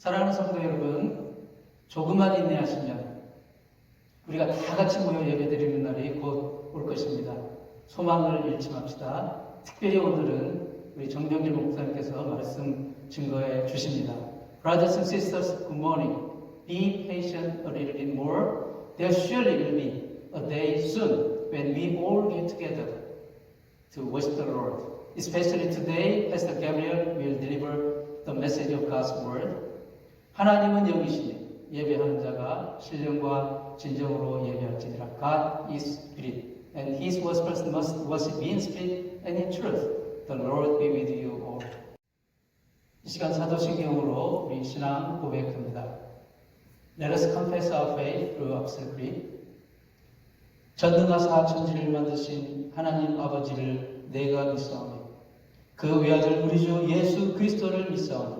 사랑하는 성도 여러분, 조금만 인내하시면 우리가 다 같이 모여 예배드리는 날이 곧 올 것입니다. 소망을 잃지 맙시다. 특별히 오늘은 우리 정병길 목사님께서 말씀 증거해 주십니다. Brothers and sisters, good morning. Be patient a little bit more. There surely will be a day soon when we all get together to worship the Lord. Especially today, Pastor Gabriel will deliver the message of God's word. 하나님은 영이시니 예배하는 자가 신령과 진정으로 예배할지니라. God is spirit, and His worshipers must worship in spirit and in truth. The Lord be with you all. 이 시간 사도신경으로 우리 신앙 고백합니다. Let us confess our faith through Apostle Creed. 전능하사 천지를 만드신 하나님 아버지를 내가 믿사오니 그 외아들 우리 주 예수 그리스도를 믿사오니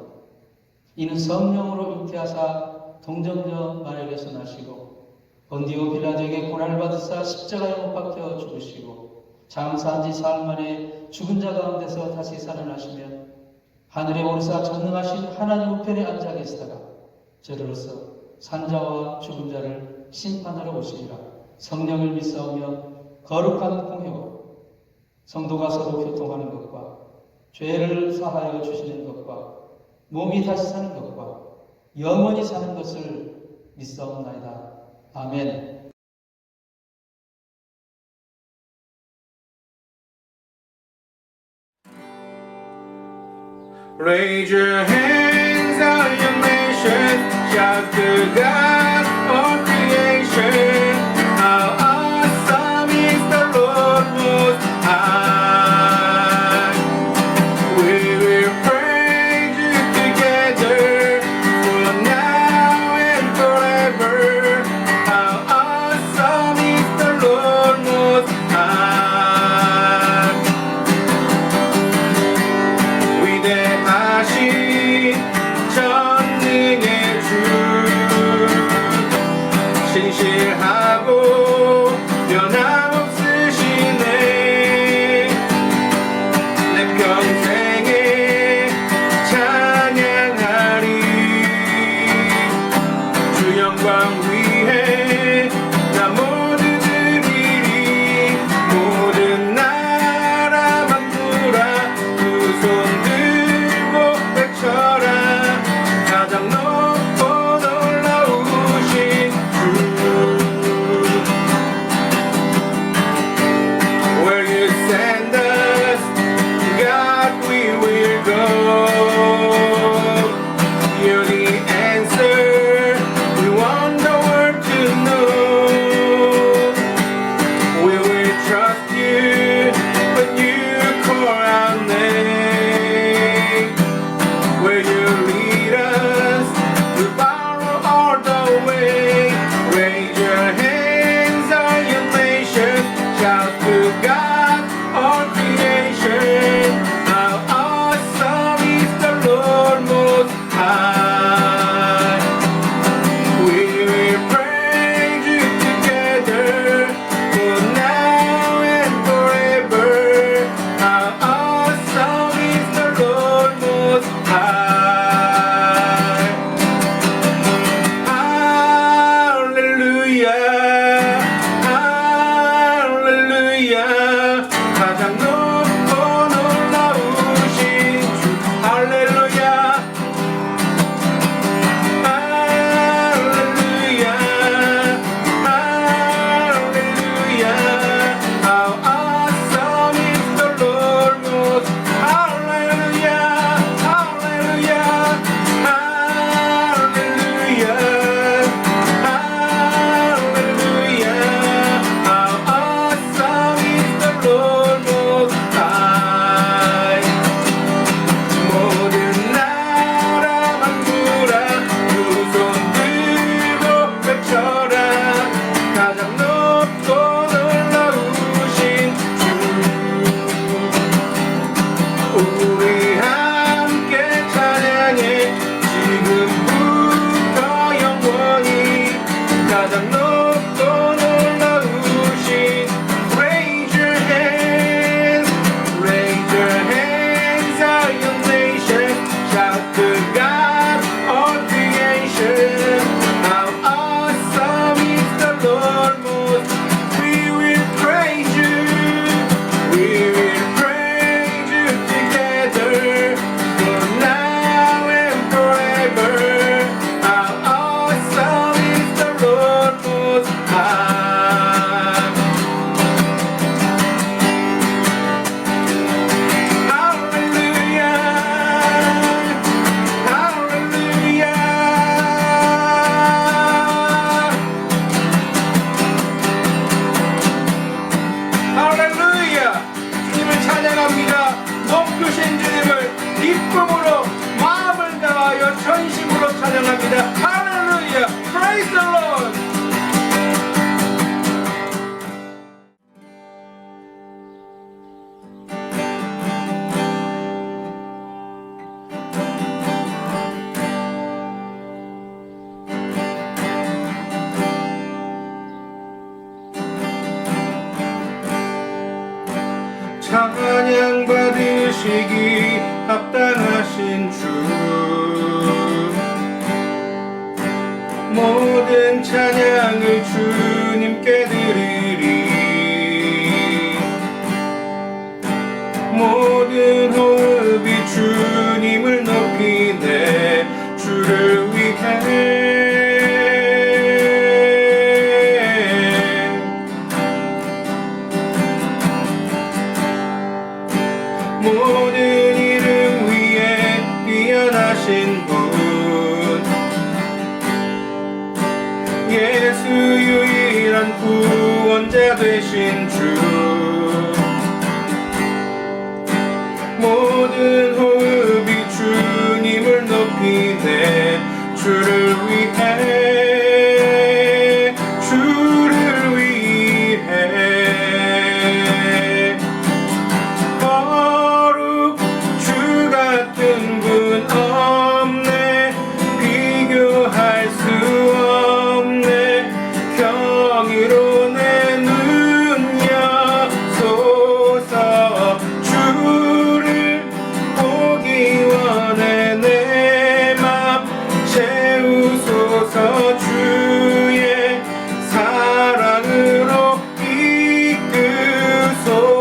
이는 성령으로 잉태하사 동정녀 마리아에서 나시고 본디오 빌라도에게 고난을 받으사 십자가에 못 박혀 죽으시고 장사한 지 사흘 만에 죽은 자 가운데서 다시 살아나시며 하늘에 오르사 전능하신 하나님 우편에 앉아 계시다가 저리로서 산자와 죽은 자를 심판하러 오시리라. 성령을 믿사오며 거룩한 공회와 성도가 서로 교통하는 것과 죄를 사하여 주시는 것과 몸이 다시 사는 것과 영원히 사는 것을 믿사옵나이다. 아멘. Raise your hands, all your nations, shout to God of creation. How awesome is the Lord Most High. We will praise you together, for now and forever. How awesome is the Lord Most High. 위대하신 전능의 주 기뻐하여 전심으로 찬양합니다. 할렐루야. Praise the Lord. 찬양 받으시기 합당하신 주 모든 찬양을 주님께 드리리 모든 호흡이 주님을 높이네 주를 위해 모든 이름 위에 뛰어나신 분 예수 유일한 구원자 되신 주 모든 호흡이 주님을 높이네 주를 위해 주를 위해 거룩 주 같은 분 없네 비교할 수 없네 경이로 내 눈 여소서 주를 보기 원해 내 맘 채우소서 주의 사랑으로 이끄소서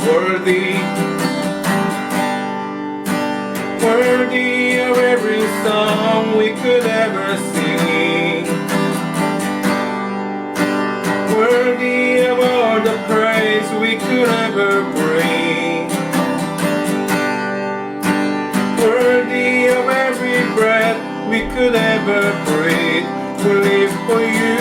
Worthy, worthy of every song we could ever sing. Worthy of all the praise we could ever bring. Worthy of every breath we could ever breathe. We live for you.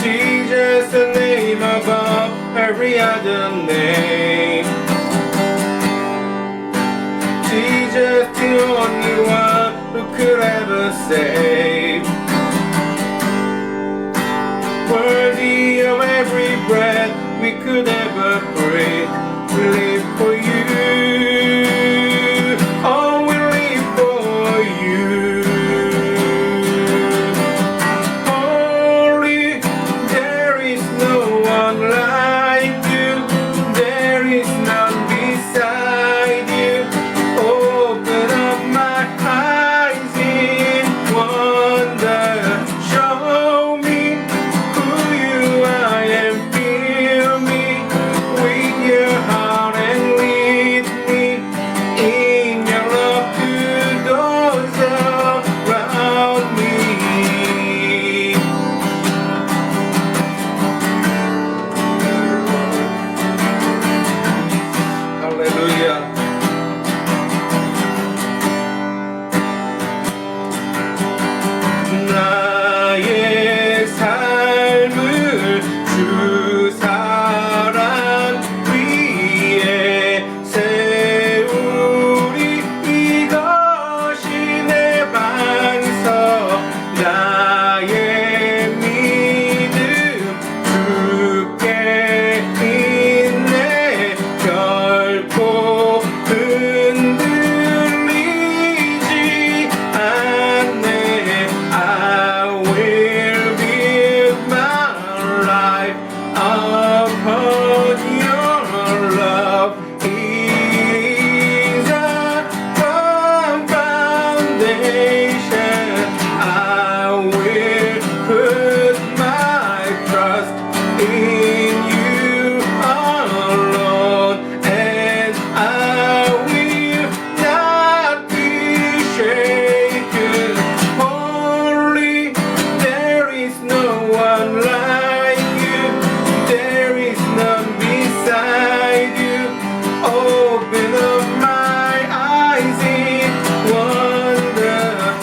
Jesus, the name above every other name. Jesus, the only one who could ever save. Worthy of every breath we could ever breathe. We live for you. Oh, we live for you. Holy, there is no one like you. There is none beside you. Open up my eyes in wonder. Show me who you are and fill me with your heart and lead me in your love to those around me. Hallelujah. 나의 삶을 주 사랑 위에 세우리 이것이 내 반석 나의 믿음 주께 있네 결코 흔들리지 않네 I will build my life upon your love. It is a firm foundation. I will put my trust in you alone, and I will not be shaken. Holy, there is no one like you. There is none beside you. Open up my eyes in wonder.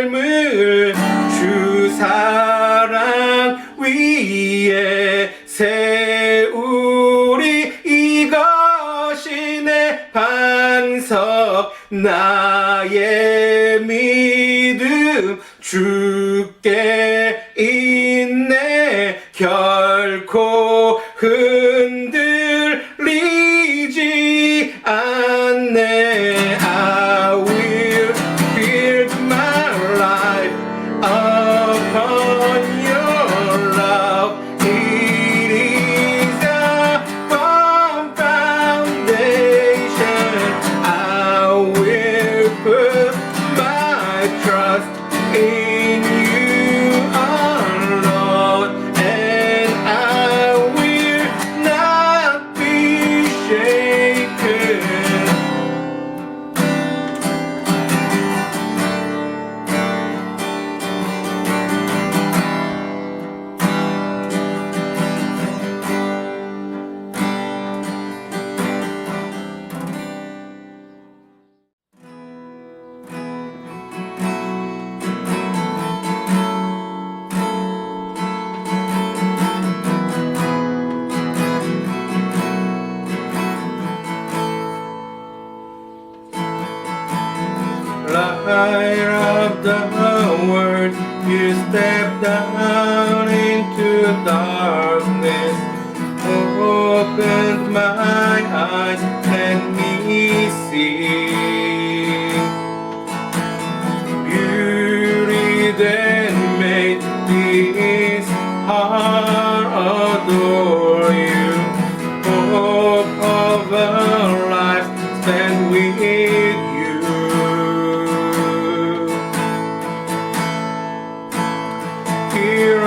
삶을 주 사랑 위에 세우리. 이것이 내 반석 나의 믿음 주께 있네. 결코 흔들리지 않네. I will build my life upon your love. It is a firm foundation. I will put my trust in you alone, and I will not be shaken. Light of the world, you step down into darkness. Opened my eyes, let me see beauty that made this heart adore you. Hope of a life spent with you. Here I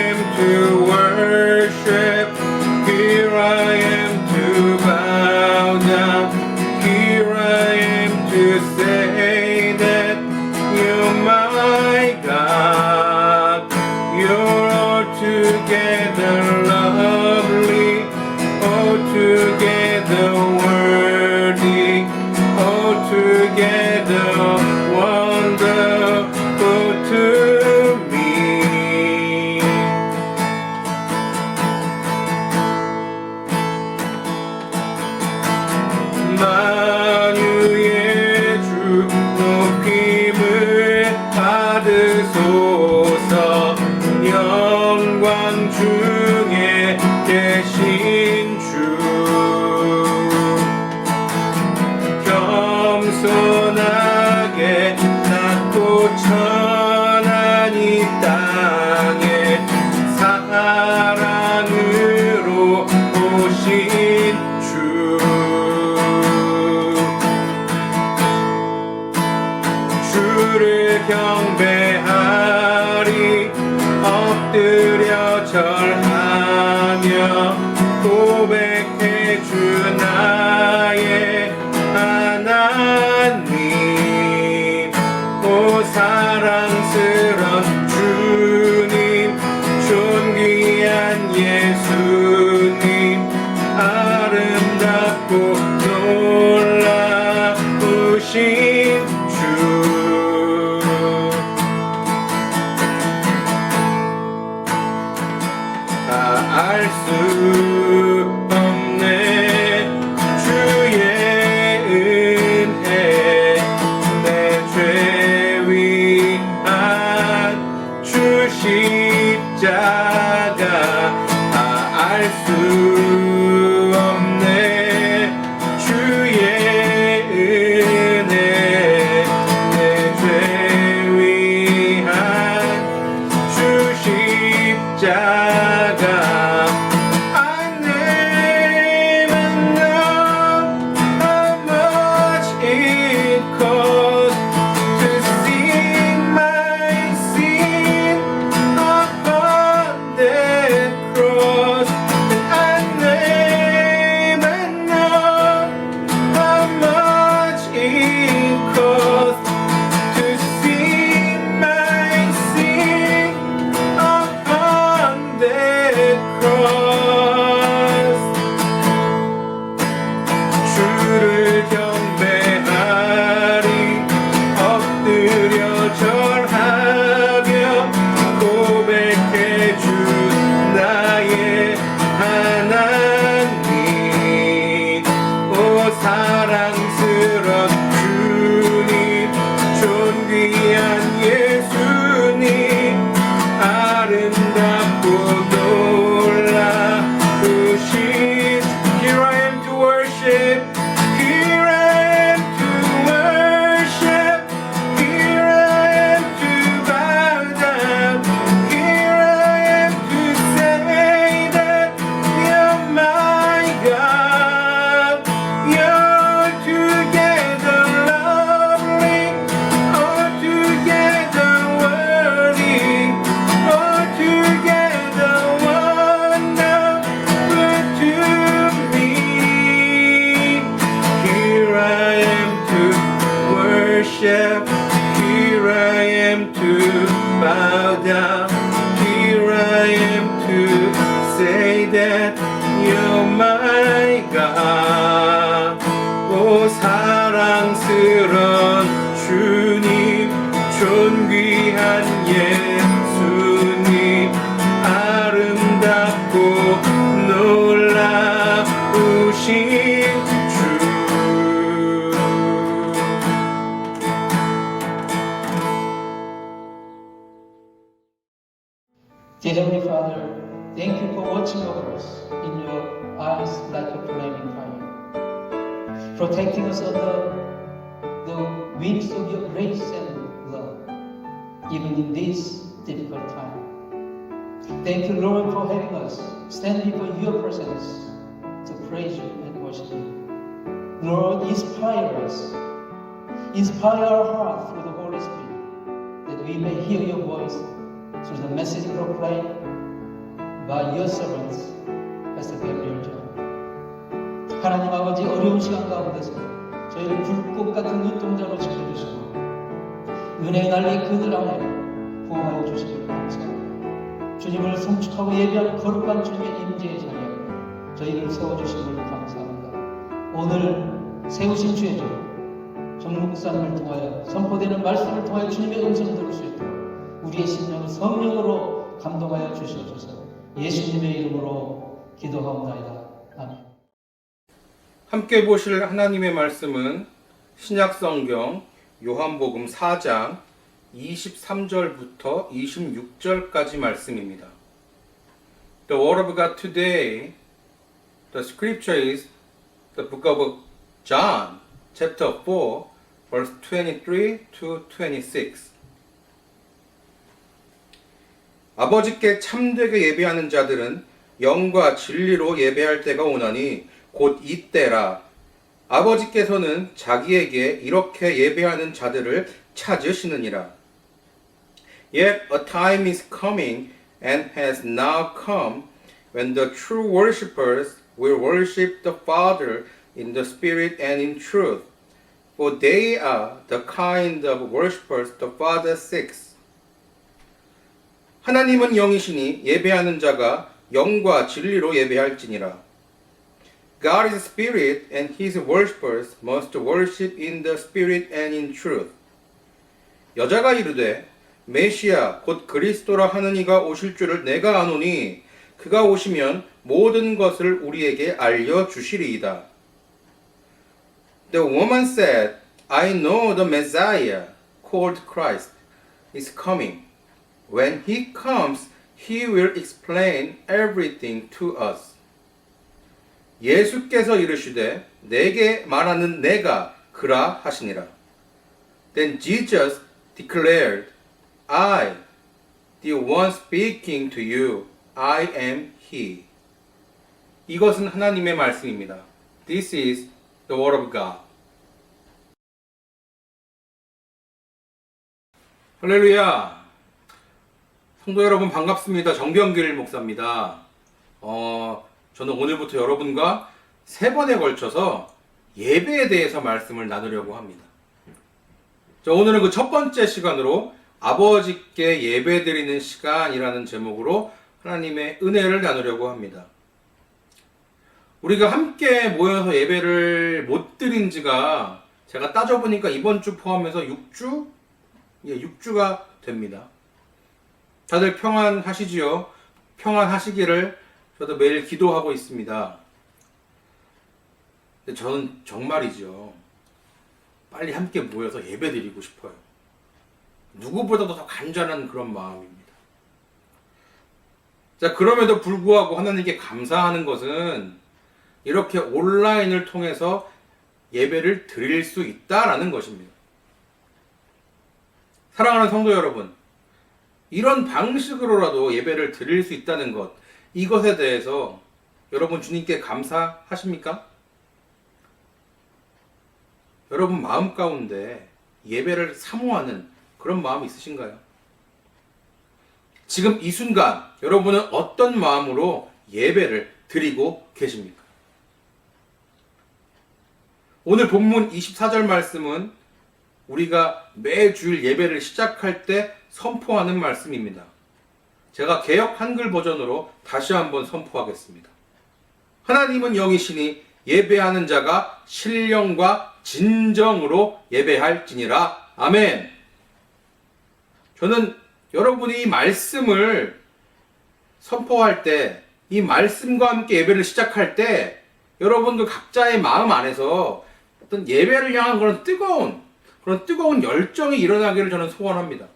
am to worship, here I am to bow down, here I am to say that you're my God. You're altogether lovely, altogether worthy, altogether wonderful to me. 만유의 주 높임을 받으소서. 영광 중에 계신 주 겸손하게 낮고 천한 이 땅에 사랑으로 오신 주. 주를 경배하리. 엎드려 절하며 고백해 주 나의 하나님. 오 사랑스런 주님, 존귀한 예수님, 아름답고 놀라우신 주. 다 알 수 없네 주의 은혜. 내 죄 위한 주 십자가. 다 알 to bow down. Here I am to say that you're my God. 오 사랑스런 주님, 존귀한 예수님, 아름답고 놀라우신 주. Dear Heavenly Father, thank you for watching over us in your eyes like a flaming fire, protecting us under the wings of your grace and love, even in this difficult time. Thank you, Lord, for having us stand before your presence to praise you and worship you. Lord, inspire us, inspire our heart through the Holy Spirit, that we may hear your voice through the message proclaimed by your servants, Pastor Gabriel John. 하나님 아버지, 어려운 시간 가운데서 저희를 불꽃 같은 눈동자로 지켜주시고 은혜의 날개 그늘 안에 보호하여 주시길 감사합니다. 주님을 성축하고 예배하는 거룩한 주님의 임재의 자리에 저희를 세워주신 걸 감사합니다. 오늘 세우신 주의 종 정목사님을 통하여 선포되는 말씀을 통하여 주님의 음성을 들을 수 있도록 우리의 심령을 성령으로 감동하여 주시옵소서. 예수님의 이름으로 기도하옵나이다. 아멘. 함께 보실 하나님의 말씀은 신약성경 요한복음 4장 23절부터 26절까지 말씀입니다. The word of God today, the scripture is the book of John, chapter 4, verse 23 to 26. 아버지께 참되게 예배하는 자들은 영과 진리로 예배할 때가 오나니 곧 이때라. 아버지께서는 자기에게 이렇게 예배하는 자들을 찾으시느니라. Yet a time is coming and has now come when the true worshippers will worship the Father in the Spirit and in truth, for they are the kind of worshippers the Father seeks. 하나님은 영이시니 예배하는 자가 영과 진리로 예배할지니라. God is spirit and his worshippers must worship in the spirit and in truth. 여자가 이르되 메시아 곧 그리스도라 하는 이가 오실 줄을 내가 아노니 그가 오시면 모든 것을 우리에게 알려주시리이다. The woman said, I know the Messiah, called Christ, is coming. When he comes, he will explain everything to us. 예수께서 이르시되 내게 말하는 내가 그라 하시니라. Then Jesus declared, I, the one speaking to you, I am he. 이것은 하나님의 말씀입니다. This is the word of God. 할렐루야. 성도 여러분 반갑습니다. 정병길 목사입니다. 저는 오늘부터 여러분과 3번에 걸쳐서 예배에 대해서 말씀을 나누려고 합니다. 오늘은 그 첫 번째 시간으로 아버지께 예배드리는 시간이라는 제목으로 하나님의 은혜를 나누려고 합니다. 우리가 함께 모여서 예배를 못 드린 지가 제가 따져보니까 이번 주 포함해서 6주? 예, 6주가 됩니다. 다들 평안하시지요? 평안하시기를 저도 매일 기도하고 있습니다. 근데 저는 정말이죠. 빨리 함께 모여서 예배드리고 싶어요. 누구보다도 더 간절한 그런 마음입니다. 자, 그럼에도 불구하고 하나님께 감사하는 것은 이렇게 온라인을 통해서 예배를 드릴 수 있다라는 것입니다. 사랑하는 성도 여러분, 이런 방식으로라도 예배를 드릴 수 있다는 것, 이것에 대해서 여러분 주님께 감사하십니까? 여러분 마음 가운데 예배를 사모하는 그런 마음이 있으신가요? 지금 이 순간 여러분은 어떤 마음으로 예배를 드리고 계십니까? 오늘 본문 24절 말씀은 우리가 매주일 예배를 시작할 때 선포하는 말씀입니다. 제가 개역 한글 버전으로 다시 한번 선포하겠습니다. 하나님은 영이시니 예배하는 자가 신령과 진정으로 예배할지니라. 아멘. 저는 여러분이 이 말씀을 선포할 때, 이 말씀과 함께 예배를 시작할 때 여러분들 각자의 마음 안에서 어떤 예배를 향한 그런 뜨거운 열정이 일어나기를 저는 소원합니다.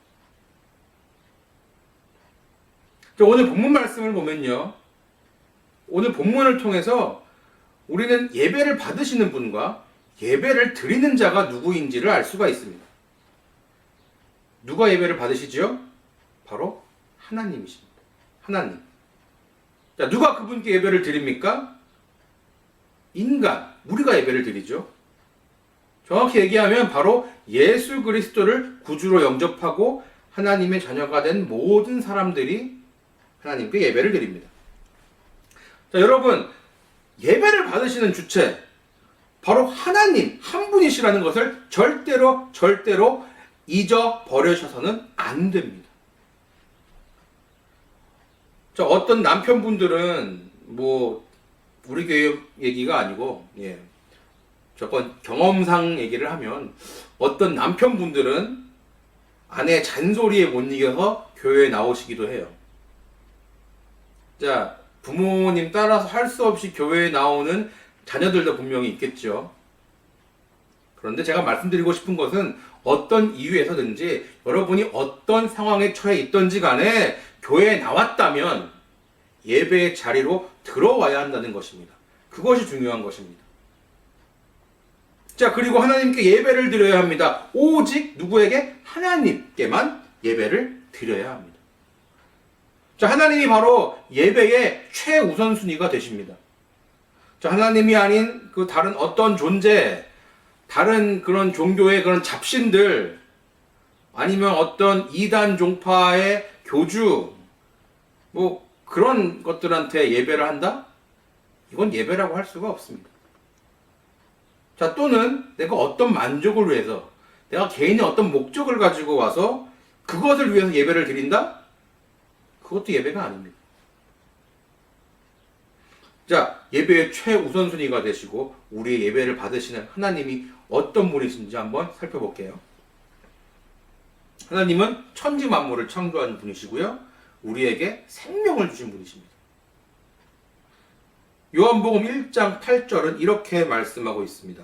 오늘 본문 말씀을 보면요, 오늘 본문을 통해서 우리는 예배를 받으시는 분과 예배를 드리는 자가 누구인지를 알 수가 있습니다. 누가 예배를 받으시지요? 바로 하나님이십니다. 하나님. 자, 누가 그분께 예배를 드립니까? 인간, 우리가 예배를 드리죠. 정확히 얘기하면 바로 예수 그리스도를 구주로 영접하고 하나님의 자녀가 된 모든 사람들이 하나님께 예배를 드립니다. 자, 여러분, 예배를 받으시는 주체, 바로 하나님 한 분이시라는 것을 절대로 잊어버리셔서는 안 됩니다. 자, 어떤 남편분들은 우리 교회 얘기가 아니고, 저건 경험상 얘기를 하면 어떤 남편분들은 아내의 잔소리에 못 이겨서 교회에 나오시기도 해요. 자, 부모님 따라서 할 수 없이 교회에 나오는 자녀들도 분명히 있겠죠. 그런데 제가 말씀드리고 싶은 것은 어떤 이유에서든지 여러분이 어떤 상황에 처해 있던지 간에 교회에 나왔다면 예배의 자리로 들어와야 한다는 것입니다. 그것이 중요한 것입니다. 자, 그리고 하나님께 예배를 드려야 합니다. 오직 누구에게? 하나님께만 예배를 드려야 합니다. 자, 하나님이 바로 예배의 최우선순위가 되십니다. 자, 하나님이 아닌 그 다른 어떤 존재, 다른 그런 종교의 그런 잡신들, 아니면 어떤 이단 종파의 교주, 그런 것들한테 예배를 한다? 이건 예배라고 할 수가 없습니다. 자, 또는 내가 어떤 만족을 위해서, 내가 개인의 어떤 목적을 가지고 와서 그것을 위해서 예배를 드린다? 그것도 예배가 아닙니다. 자, 예배의 최우선순위가 되시고 우리의 예배를 받으시는 하나님이 어떤 분이신지 한번 살펴볼게요. 하나님은 천지 만물을 창조한 분이시고요, 우리에게 생명을 주신 분이십니다. 요한복음 1장 8절은 이렇게 말씀하고 있습니다.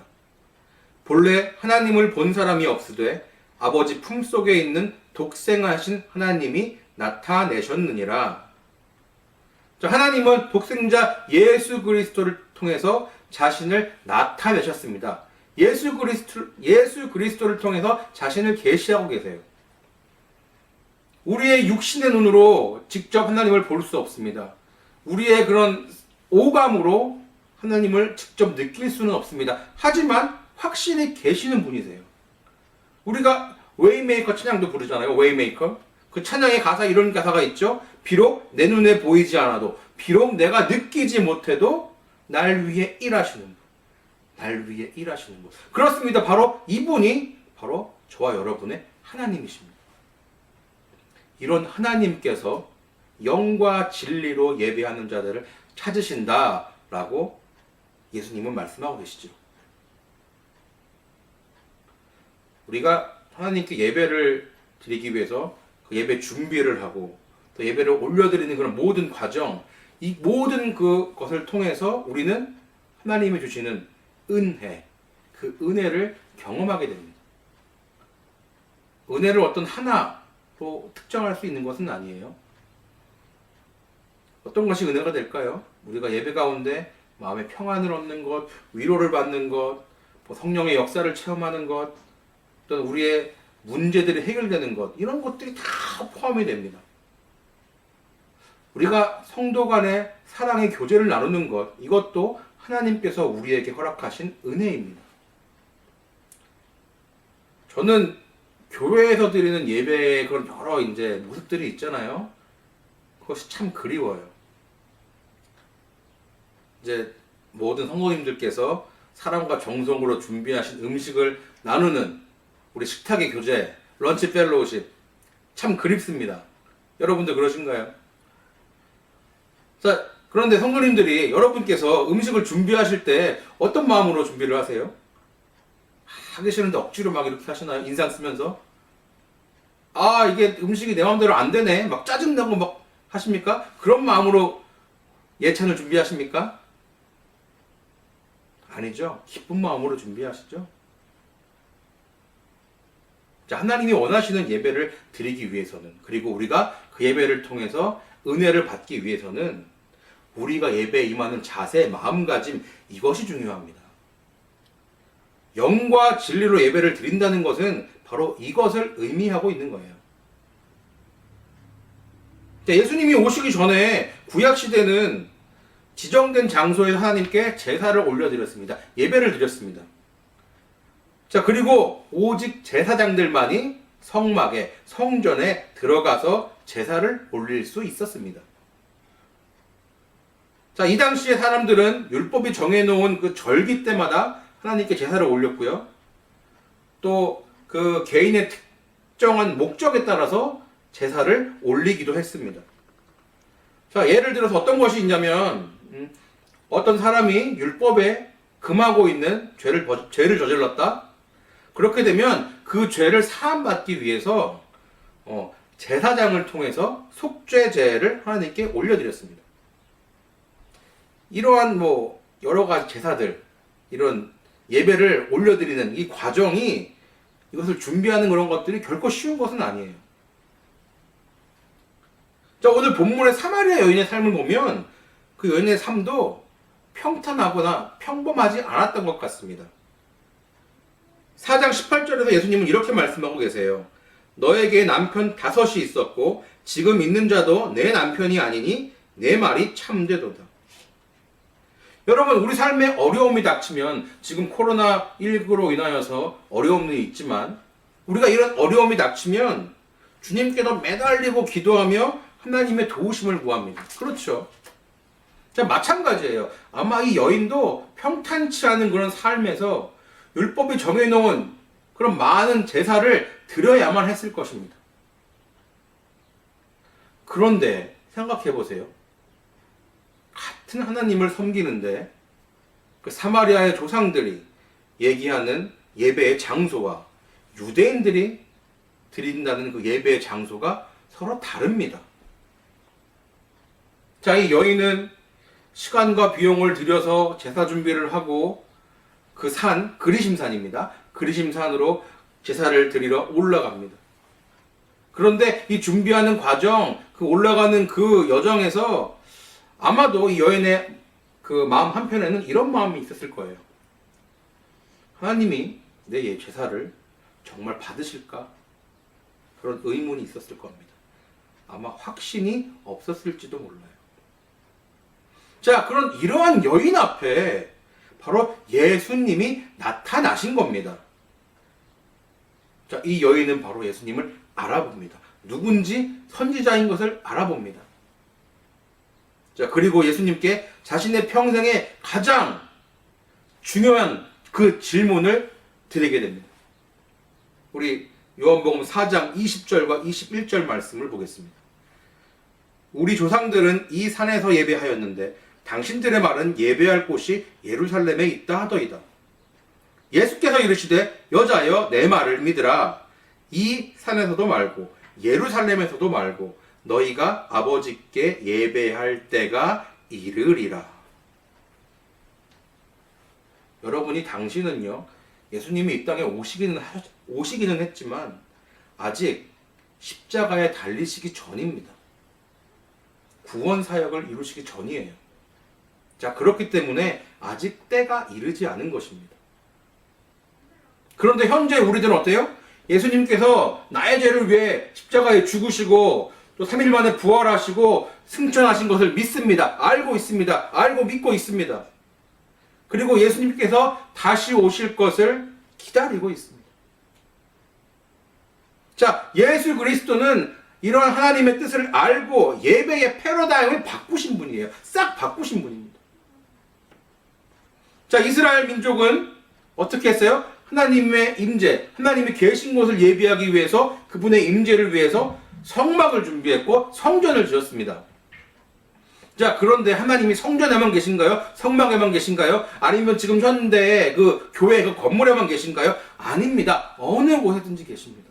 본래 하나님을 본 사람이 없으되 아버지 품속에 있는 독생하신 하나님이 나타내셨느니라. 자, 하나님은 독생자 예수 그리스도를 통해서 자신을 나타내셨습니다. 예수 그리스도를 통해서 자신을 계시하고 계세요. 우리의 육신의 눈으로 직접 하나님을 볼 수 없습니다. 우리의 그런 오감으로 하나님을 직접 느낄 수는 없습니다. 하지만 확실히 계시는 분이세요. 우리가 웨이메이커 찬양도 부르잖아요. 웨이메이커. 그 찬양의 가사, 이런 가사가 있죠. 비록 내 눈에 보이지 않아도, 비록 내가 느끼지 못해도 날 위해 일하시는 분. 날 위해 일하시는 분. 그렇습니다. 바로 이분이 바로 저와 여러분의 하나님이십니다. 이런 하나님께서 영과 진리로 예배하는 자들을 찾으신다라고 예수님은 말씀하고 계시죠. 우리가 하나님께 예배를 드리기 위해서 그 예배 준비를 하고 또 예배를 올려드리는 그런 모든 과정, 이 모든 그것을 통해서 우리는 하나님이 주시는 은혜, 그 은혜를 경험하게 됩니다. 은혜를 어떤 하나로 특정할 수 있는 것은 아니에요. 어떤 것이 은혜가 될까요? 우리가 예배 가운데 마음의 평안을 얻는 것, 위로를 받는 것, 성령의 역사를 체험하는 것, 또는 우리의 문제들이 해결되는 것, 이런 것들이 다 포함이 됩니다. 우리가 성도 간의 사랑의 교제를 나누는 것, 이것도 하나님께서 우리에게 허락하신 은혜입니다. 저는 교회에서 드리는 예배의 그런 여러 모습들이 있잖아요. 그것이 참 그리워요. 모든 성도님들께서 사랑과 정성으로 준비하신 음식을 나누는 우리 식탁의 교제, 런치 펠로우십 참 그립습니다. 여러분도 그러신가요? 자, 그런데 성도님들이 여러분께서 음식을 준비하실 때 어떤 마음으로 준비를 하세요? 하기 싫은데 억지로 막 이렇게 하시나요? 인상 쓰면서? 아, 이게 음식이 내 마음대로 안 되네. 막 짜증나고 막 하십니까? 그런 마음으로 예찬을 준비하십니까? 아니죠. 기쁜 마음으로 준비하시죠. 자, 하나님이 원하시는 예배를 드리기 위해서는, 그리고 우리가 그 예배를 통해서 은혜를 받기 위해서는 우리가 예배에 임하는 자세, 마음가짐, 이것이 중요합니다. 영과 진리로 예배를 드린다는 것은 바로 이것을 의미하고 있는 거예요. 자, 예수님이 오시기 전에 구약시대는 지정된 장소에서 하나님께 제사를 올려드렸습니다. 예배를 드렸습니다. 자, 그리고 오직 제사장들만이 성막에, 성전에 들어가서 제사를 올릴 수 있었습니다. 자, 이 당시에 사람들은 율법이 정해놓은 그 절기 때마다 하나님께 제사를 올렸고요. 또 그 개인의 특정한 목적에 따라서 제사를 올리기도 했습니다. 자, 예를 들어서 어떤 것이 있냐면 어떤 사람이 율법에 금하고 있는 죄를 저질렀다. 그렇게 되면 그 죄를 사함받기 위해서 제사장을 통해서 속죄제를 하나님께 올려드렸습니다. 이러한 여러 가지 제사들, 이런 예배를 올려드리는 이 과정이, 이것을 준비하는 그런 것들이 결코 쉬운 것은 아니에요. 자, 오늘 본문의 사마리아 여인의 삶을 보면 그 여인의 삶도 평탄하거나 평범하지 않았던 것 같습니다. 4장 18절에서 예수님은 이렇게 말씀하고 계세요. 너에게 남편 5이 있었고 지금 있는 자도 내 남편이 아니니 내 말이 참되도다. 여러분, 우리 삶에 어려움이 닥치면, 지금 코로나19로 인하여서 어려움이 있지만, 우리가 이런 어려움이 닥치면 주님께로 매달리고 기도하며 하나님의 도우심을 구합니다. 그렇죠. 자, 마찬가지예요. 아마 이 여인도 평탄치 않은 그런 삶에서 율법이 정해놓은 그런 많은 제사를 드려야만 했을 것입니다. 그런데 생각해 보세요. 같은 하나님을 섬기는데 그 사마리아의 조상들이 얘기하는 예배의 장소와 유대인들이 드린다는 그 예배의 장소가 서로 다릅니다. 자, 이 여인은 시간과 비용을 들여서 제사 준비를 하고 그 산, 그리심산입니다. 그리심산으로 제사를 드리러 올라갑니다. 그런데 이 준비하는 과정, 그 올라가는 그 여정에서 아마도 이 여인의 그 마음 한편에는 이런 마음이 있었을 거예요. 하나님이 내 제사를 정말 받으실까? 그런 의문이 있었을 겁니다. 아마 확신이 없었을지도 몰라요. 자, 그런 이러한 여인 앞에 바로 예수님이 나타나신 겁니다. 자, 이 여인은 바로 예수님을 알아봅니다. 누군지 선지자인 것을 알아봅니다. 자, 그리고 예수님께 자신의 평생에 가장 중요한 그 질문을 드리게 됩니다. 우리 요한복음 4장 20절과 21절 말씀을 보겠습니다. 우리 조상들은 이 산에서 예배하였는데 당신들의 말은 예배할 곳이 예루살렘에 있다 하더이다. 예수께서 이르시되 여자여 내 말을 믿으라. 이 산에서도 말고 예루살렘에서도 말고 너희가 아버지께 예배할 때가 이르리라. 여러분이 당신은요, 예수님이 이 땅에 오시기는 했지만 아직 십자가에 달리시기 전입니다. 구원 사역을 이루시기 전이에요. 자, 그렇기 때문에 아직 때가 이르지 않은 것입니다. 그런데 현재 우리들은 어때요? 예수님께서 나의 죄를 위해 십자가에 죽으시고 또 3일 만에 부활하시고 승천하신 것을 믿습니다. 알고 있습니다. 알고 믿고 있습니다. 그리고 예수님께서 다시 오실 것을 기다리고 있습니다. 자, 예수 그리스도는 이러한 하나님의 뜻을 알고 예배의 패러다임을 바꾸신 분이에요. 싹 바꾸신 분입니다. 자, 이스라엘 민족은 어떻게 했어요? 하나님의 임재, 하나님이 계신 곳을 예비하기 위해서 그분의 임재를 위해서 성막을 준비했고 성전을 지었습니다. 자, 그런데 하나님이 성전에만 계신가요? 성막에만 계신가요? 아니면 지금 현대 그 교회 그 건물에만 계신가요? 아닙니다. 어느 곳에든지 계십니다.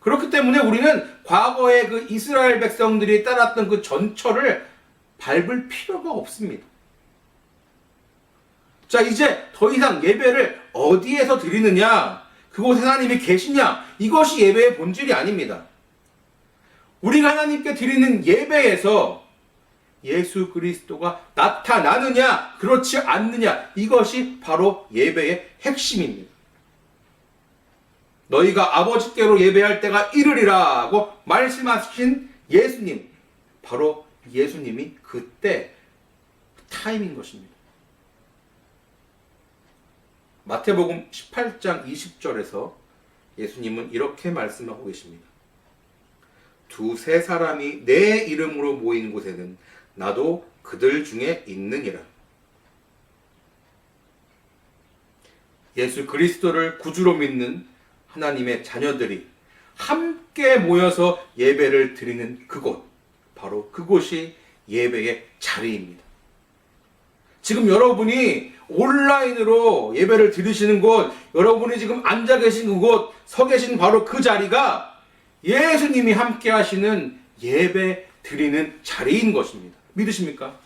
그렇기 때문에 우리는 과거의 그 이스라엘 백성들이 따랐던 그 전철을 밟을 필요가 없습니다. 자, 이제 더 이상 예배를 어디에서 드리느냐, 그곳에 하나님이 계시냐, 이것이 예배의 본질이 아닙니다. 우리가 하나님께 드리는 예배에서 예수 그리스도가 나타나느냐, 그렇지 않느냐, 이것이 바로 예배의 핵심입니다. 너희가 아버지께로 예배할 때가 이르리라고 말씀하신 예수님, 바로 예수님이 그때 타임인 것입니다. 마태복음 18장 20절에서 예수님은 이렇게 말씀하고 계십니다. 두세 사람이 내 이름으로 모인 곳에는 나도 그들 중에 있느니라. 예수 그리스도를 구주로 믿는 하나님의 자녀들이 함께 모여서 예배를 드리는 그곳, 바로 그곳이 예배의 자리입니다. 지금 여러분이 온라인으로 예배를 드리시는 곳, 여러분이 지금 앉아 계신 그곳, 서 계신 바로 그 자리가 예수님이 함께 하시는 예배 드리는 자리인 것입니다. 믿으십니까?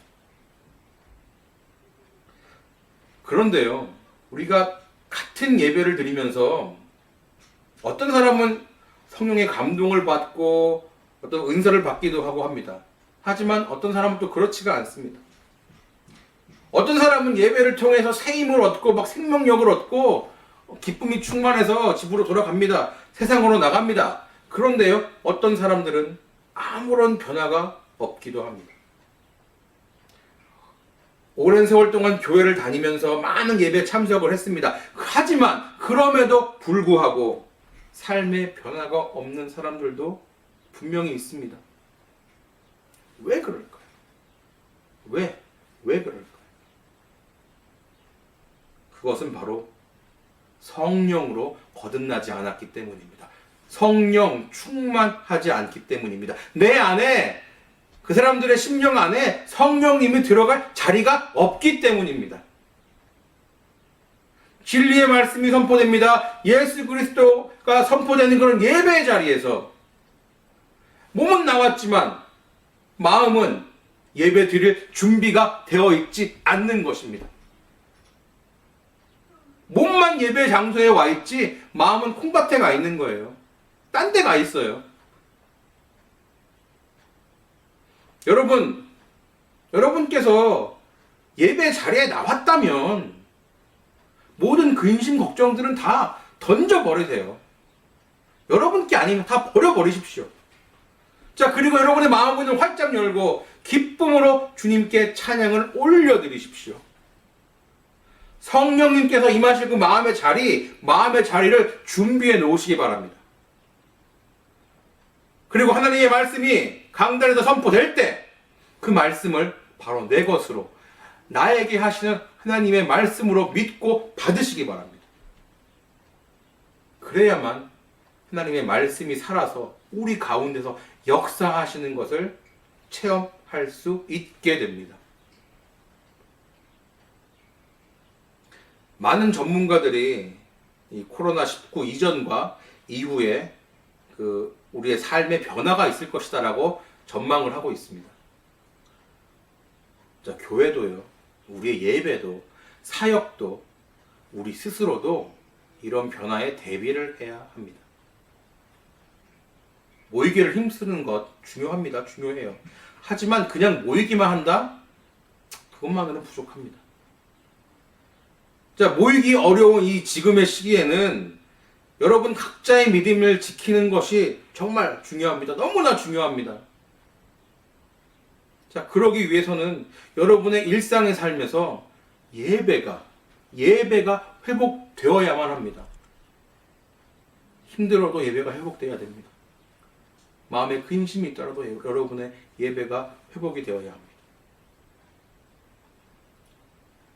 그런데요, 우리가 같은 예배를 드리면서 어떤 사람은 성령의 감동을 받고 어떤 은사를 받기도 하고 합니다. 하지만 어떤 사람은 또 그렇지가 않습니다. 어떤 사람은 예배를 통해서 새 힘을 얻고 막 생명력을 얻고 기쁨이 충만해서 집으로 돌아갑니다. 세상으로 나갑니다. 그런데요, 어떤 사람들은 아무런 변화가 없기도 합니다. 오랜 세월 동안 교회를 다니면서 많은 예배에 참석을 했습니다. 하지만 그럼에도 불구하고 삶의 변화가 없는 사람들도 분명히 있습니다. 왜 그럴까요? 왜 그럴까요? 그것은 바로 성령으로 거듭나지 않았기 때문입니다. 성령 충만하지 않기 때문입니다. 내 안에, 그 사람들의 심령 안에 성령님이 들어갈 자리가 없기 때문입니다. 진리의 말씀이 선포됩니다. 예수 그리스도가 선포되는 그런 예배의 자리에서 몸은 나왔지만 마음은 예배 드릴 준비가 되어 있지 않는 것입니다. 몸만 예배 장소에 와 있지 마음은 콩밭에 가 있는 거예요. 딴 데 가 있어요. 여러분께서 예배 자리에 나왔다면 모든 근심 걱정들은 다 던져버리세요. 여러분께 아니면 다 버려버리십시오. 자, 그리고 여러분의 마음을 활짝 열고 기쁨으로 주님께 찬양을 올려드리십시오. 성령님께서 임하실 그 마음의 자리를 준비해 놓으시기 바랍니다. 그리고 하나님의 말씀이 강단에서 선포될 때 그 말씀을 바로 내 것으로, 나에게 하시는 하나님의 말씀으로 믿고 받으시기 바랍니다. 그래야만 하나님의 말씀이 살아서 우리 가운데서 역사하시는 것을 체험할 수 있게 됩니다. 많은 전문가들이 이 코로나19 이전과 이후에 우리의 삶의 변화가 있을 것이다라고 전망을 하고 있습니다. 자, 교회도요, 우리의 예배도, 사역도, 우리 스스로도 이런 변화에 대비를 해야 합니다. 모이기를 힘쓰는 것 중요합니다. 중요해요. 하지만 그냥 모이기만 한다? 그것만으로는 부족합니다. 자, 모이기 어려운 이 지금의 시기에는 여러분 각자의 믿음을 지키는 것이 정말 중요합니다. 너무나 중요합니다. 자, 그러기 위해서는 여러분의 일상의 삶에서 예배가 회복되어야만 합니다. 힘들어도 예배가 회복되어야 됩니다. 마음에 근심이 있더라도 여러분의 예배가 회복이 되어야 합니다.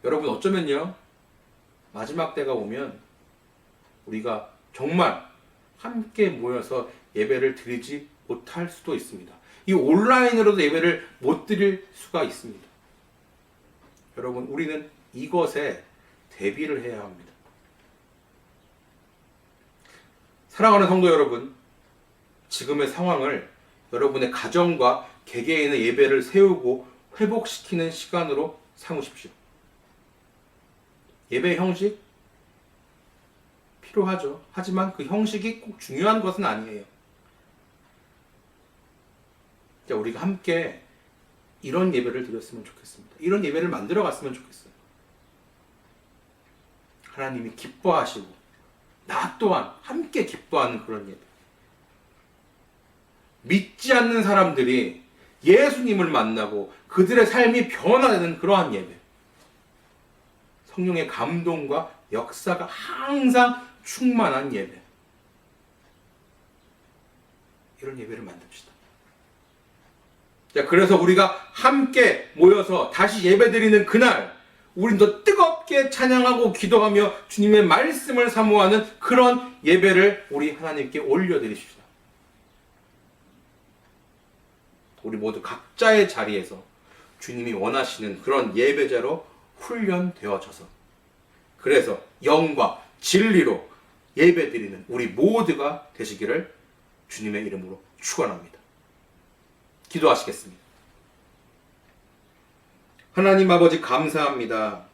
여러분, 어쩌면요, 마지막 때가 오면 우리가 정말 함께 모여서 예배를 드리지 못할 수도 있습니다. 이 온라인으로도 예배를 못 드릴 수가 있습니다. 여러분, 우리는 이것에 대비를 해야 합니다. 사랑하는 성도 여러분, 지금의 상황을 여러분의 가정과 개개인의 예배를 세우고 회복시키는 시간으로 삼으십시오. 예배 형식 필요하죠. 하지만 그 형식이 꼭 중요한 것은 아니에요. 자, 우리가 함께 이런 예배를 드렸으면 좋겠습니다. 이런 예배를 만들어 갔으면 좋겠어요. 하나님이 기뻐하시고 나 또한 함께 기뻐하는 그런 예배. 믿지 않는 사람들이 예수님을 만나고 그들의 삶이 변화되는 그러한 예배. 성령의 감동과 역사가 항상 충만한 예배. 이런 예배를 만듭시다. 자, 그래서 우리가 함께 모여서 다시 예배드리는 그날, 우린 더 뜨겁게 찬양하고 기도하며 주님의 말씀을 사모하는 그런 예배를 우리 하나님께 올려드리십시다. 우리 모두 각자의 자리에서 주님이 원하시는 그런 예배자로 훈련되어져서, 그래서 영과 진리로 예배드리는 우리 모두가 되시기를 주님의 이름으로 축원합니다. 기도하시겠습니다. 하나님 아버지, 감사합니다.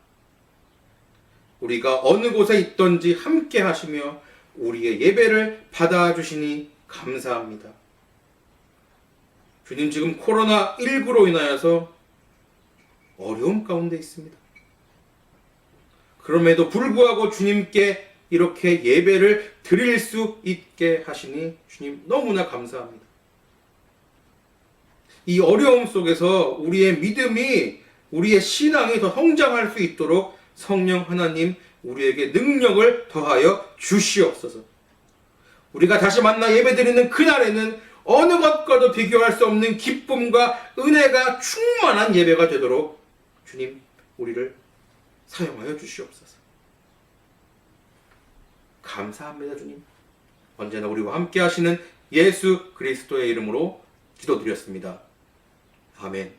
우리가 어느 곳에 있든지 함께 하시며 우리의 예배를 받아주시니 감사합니다. 주님, 지금 코로나19로 인하여서 어려움 가운데 있습니다. 그럼에도 불구하고 주님께 이렇게 예배를 드릴 수 있게 하시니 주님 너무나 감사합니다. 이 어려움 속에서 우리의 믿음이, 우리의 신앙이 더 성장할 수 있도록 성령 하나님 우리에게 능력을 더하여 주시옵소서. 우리가 다시 만나 예배드리는 그날에는 어느 것과도 비교할 수 없는 기쁨과 은혜가 충만한 예배가 되도록 주님 우리를 사용하여 주시옵소서. 감사합니다. 주님, 언제나 우리와 함께 하시는 예수 그리스도의 이름으로 기도드렸습니다. 아멘.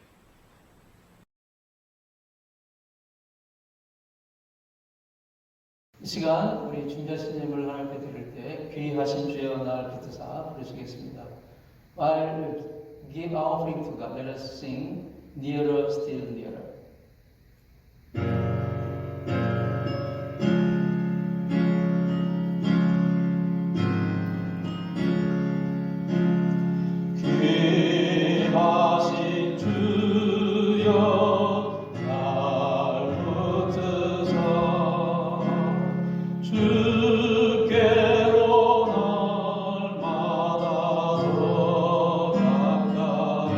이 시간 우리 준비하신 예물을 하나님께 드릴 때 귀하신 주여 나를 붙드사 부르시겠습니다. While we give our offering to God, let us sing Nearer, Still Nearer. 귀하신 주여 날 붙드사 주께로 날마다 더 가까이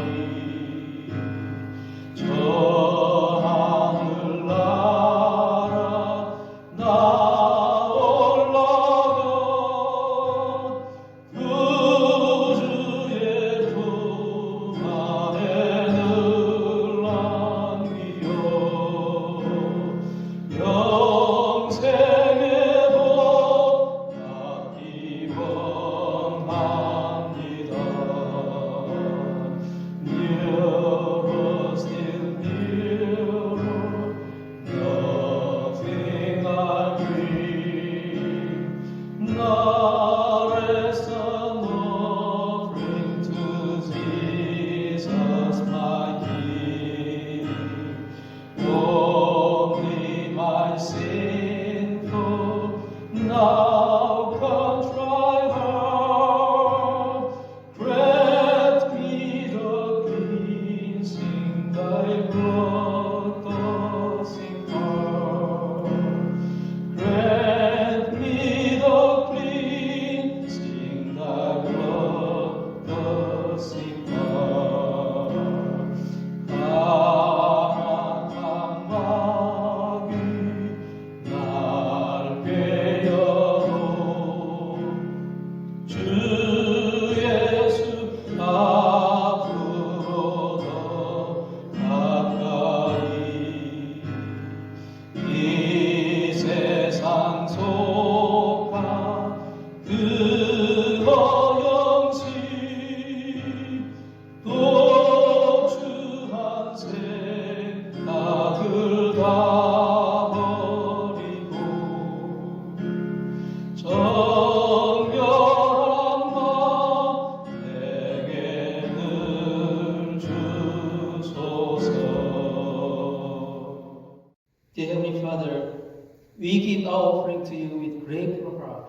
We give our offering to you with grateful heart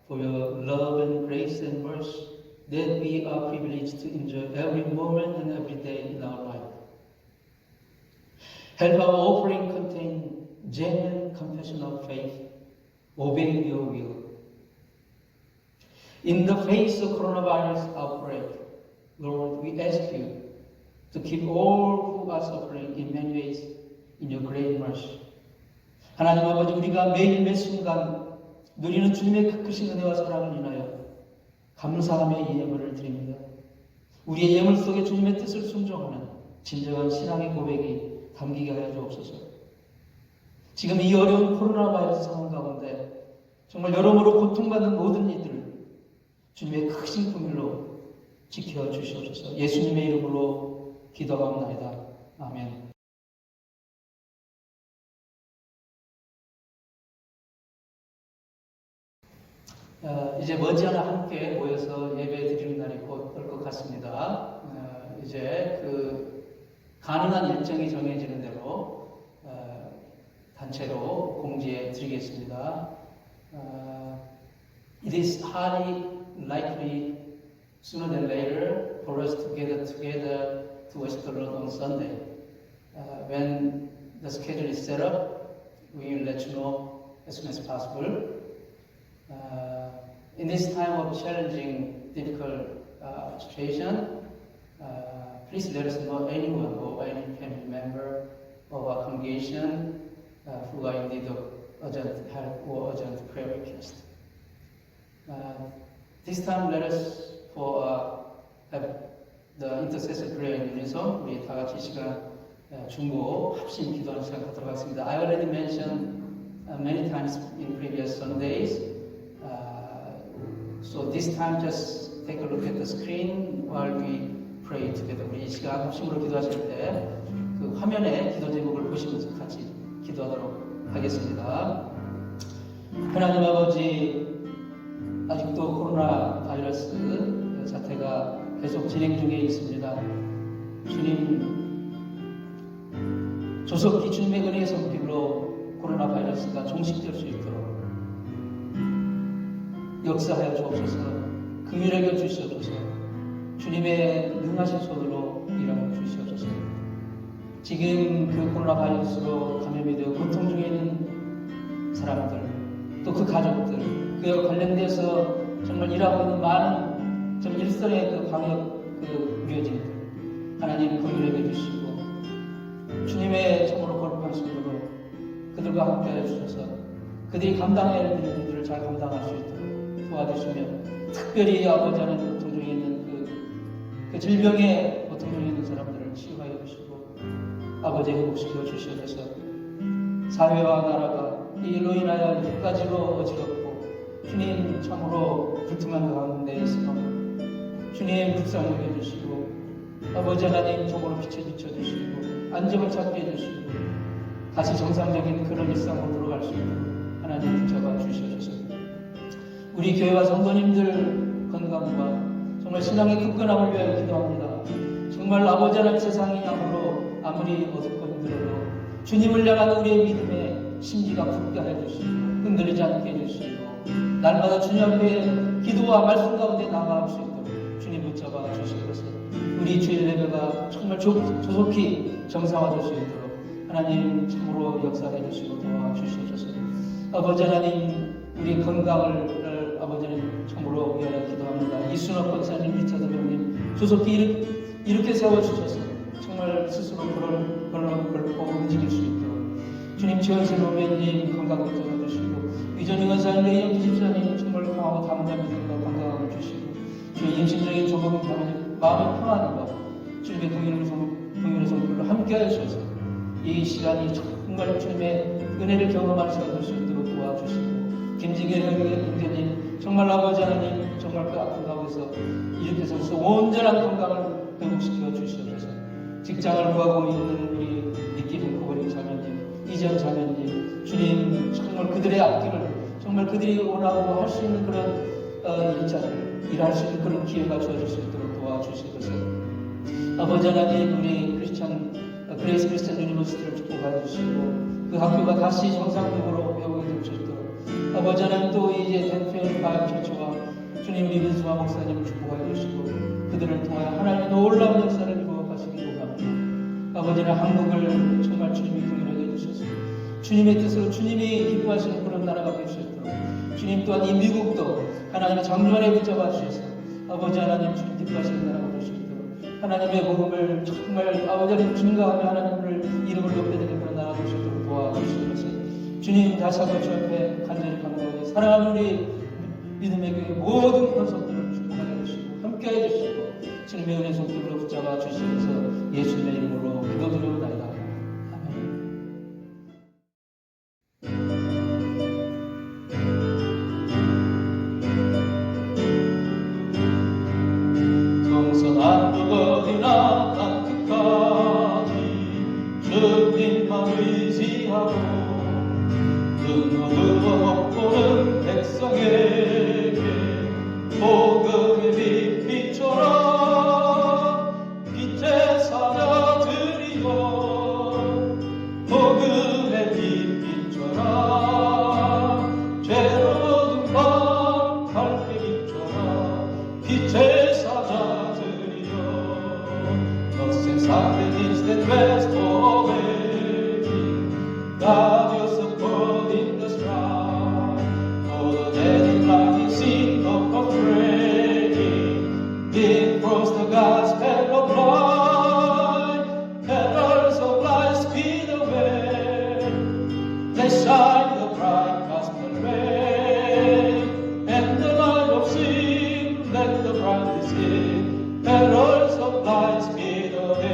for your love and grace and mercy that we are privileged to enjoy every moment and every day in our life. Help our offering contain genuine confession of faith, obeying your will. In the face of coronavirus outbreak, Lord, we ask you to keep all who are suffering in many ways in your great mercy. 하나님 아버지, 우리가 매일 매 순간 누리는 주님의 그 크신 은혜와 사랑을 인하여 감사하며 이 예물을 드립니다. 우리의 예물 속에 주님의 뜻을 순종하는 진정한 신앙의 고백이 담기게 하여 주옵소서. 지금 이 어려운 코로나 바이러스 상황 가운데 정말 여러모로 고통받는 모든 이들을 주님의 크신 긍휼로 지켜주시옵소서. 예수님의 이름으로 기도하옵나이다. 아멘. 이제 머지않아 함께 모여서 예배 드리는 날이 곧 올 것 같습니다. 이제 가능한 일정이 정해지는 대로 단체로 공지해 드리겠습니다. It is highly likely sooner than later for us to gather together to worship the Lord on Sunday. When the schedule is set up, we will let you know as soon as possible. In this time of challenging, difficult situation, please let us know anyone or any family member of our congregation who are in need of urgent help or urgent prayer request. This time, let us have the intercessory prayer in unison. 우리 다 같이 시간 중보 합심 기도하는 시간 갖도록 하겠습니다. I already mentioned many times in previous Sundays. So this time, just take a look at the screen while we pray together. 우리 이 시간 합심으로 기도하실 때 그 화면에 기도 제목을 보시면서 같이 기도하도록 하겠습니다. 하나님 아버지, 아직도 코로나 바이러스 사태가 계속 진행 중에 있습니다. 주님, 조속히 주님의 은혜의 손길로 코로나 바이러스가 종식될 수 있도록 역사하여 주옵소서. 긍휼하게 주시옵소서. 주님의 능하신 손으로 일하여 주시옵소서. 지금 그 코로나 바이러스로 감염이 되어 고통 중에 있는 사람들, 또 그 가족들, 그와 관련돼서 정말 일하고 있는 많은 좀 일선의 그 방역 의료진들, 하나님 긍휼하게 주시고 주님의 참으로 거룩한 손으로 그들과 함께하여 주셔서 그들이 감당해야 할 일들을 잘 감당할 수 있도록 도와주시며, 특별히 아버지 하나님 고통 중에 있는 그 질병에 고통 중에 있는 사람들을 치유하여 주시고 아버지 회복시켜 주시옵소서. 사회와 나라가 이 일로 인하여 여기까지로 어지럽고 주님 참으로 불투명한 가운데 있으며 주님 불쌍히 여겨주시고 아버지 하나님 종으로 빛을 비춰주시고 안정을 찾게 해주시고 다시 정상적인 그런 일상으로 돌아갈 수 있도록 하나님 붙잡아 주시옵소서. 우리 교회와 성도님들 건강과 정말 신앙의 굳건함을 위하여 기도합니다. 정말 아버지 하나님 세상의 양으로 아무리 어둡고 힘들어도 주님을 향한 우리의 믿음의 심지가 굳게 해주시고 흔들리지 않게 해주시고 날마다 주님 앞에 기도와 말씀 가운데 나아갈 수 있도록 주님 붙잡아 주시옵소서. 우리 주일 예배가 정말 조속히 정상화될 수 있도록 하나님 참으로 역사해 주시고 도와주시옵소서. 아버지 하나님, 우리 건강을 아버지 하나님 참으로 위하여 기도합니다. 이순옥 권사님, 리차드 병님 조속히 이렇게 세워주셔서 정말 스스로 걸고 움직일 수 있도록 주님, 지원실 로맨님 건강 붙잡아 주시고 위전희 권사님, 레이영 집사님 정말 강하고 담대한 믿음과 건강함을 주시고 주의 임신적인 조복인 하나님 마음의 평안과 주님의 긍휼의 손길로 함께하여 주셔서 이 시간이 정말 주님의 은혜를 경험하는 시간 될 수 있도록 도와주시고 김지계 형제님 정말 아버지 하나님 정말 그 아픈 가운데서 이렇게 서서 온전한 건강을 회복시켜 주시옵소서. 직장을 구하고 있는 우리 니끼린 고거리 자매님, 이전 자매님, 주님 정말 그들의 앞길을 정말 그들이 원하고 할 수 있는 그런 일자리를 일할 수 있는 그런 기회가 주어질 수 있도록 도와주시옵소서. 아버지 하나님, 우리 그레이스 크리스천 유니버시티를 축복해 주시고 그 학교가 다시 정상적으로 배우게 되셨도록 아버지 하나님 또 이제 덴페어 가학처와 주님 우리 민수와 목사님을 축복하여 주시고 그들을 통하여 하나님의 놀라운 역사를 이루어가시기를 원합니다. 아버지 하나님 한국을 정말 주님이 동일하게 해주셔서 주님의 뜻으로 주님이 기뻐하시는 그런 나라가 되주셨도록 주님 또한 이 미국도 하나님의 장관에 붙잡아 주셔서 아버지 하나님 주님 기뻐하시는 나라가 되주셨도록 하나님의 복음을 정말 아버지 하나님 증가하며 하나님을 이름을 높여드리는 그런 나라가 되주셨도록 도와주시는 것을 주님 다시 한번 주 앞에 간절히 간구하고 사랑하는 우리 믿음의 교회 모든 권속들을 축복하여 주시고 함께해 주시고 주님의 은혜 손길로 붙잡아 주시면서 예수님의 이름으로 기도드리옵나이다. 성선한 어디나 땅끝까지 주님만 의지하고 눈으로 보는 백성에게 복음의 빛 비춰라 빛의 사자들이여 복음의 빛 비춰라 죄로운 밤 밝게 비춰라 빛의 사자들이여 너 세상의 빛의 rest away God your support in the sky for the dead in life is seen of afraid Deep frost the gospel of light Heralds of light speed away They shine the bright gospel ray And the light of sin let the brightly sing Heralds of light speed away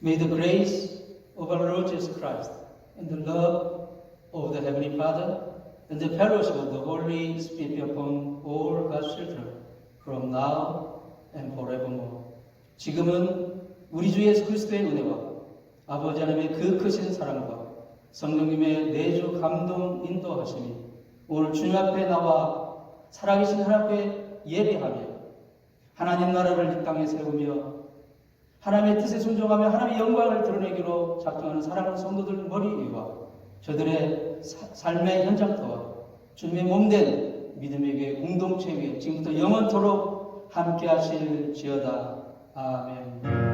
May the grace of our Lord Jesus Christ and the love of the Heavenly Father and the fellowship of the Holy Spirit be upon all God's children from now and forevermore. 지금은 우리 주 예수 그리스도의 은혜와 아버지 하나님의 그 크신 사랑과 성령님의 내주 감동 인도하심이 오늘 주님 앞에 나와 살아계신 하나님 앞에 예배하며 하나님 나라를 이 땅에 세우며 하나님의 뜻에 순종하며 하나님의 영광을 드러내기로 작정하는 사랑하는 성도들 머리 위와 저들의 삶의 현장터와 주님의 몸된 믿음의 교회 공동체 위에 지금부터 영원토록 함께 하실지어다. 아멘.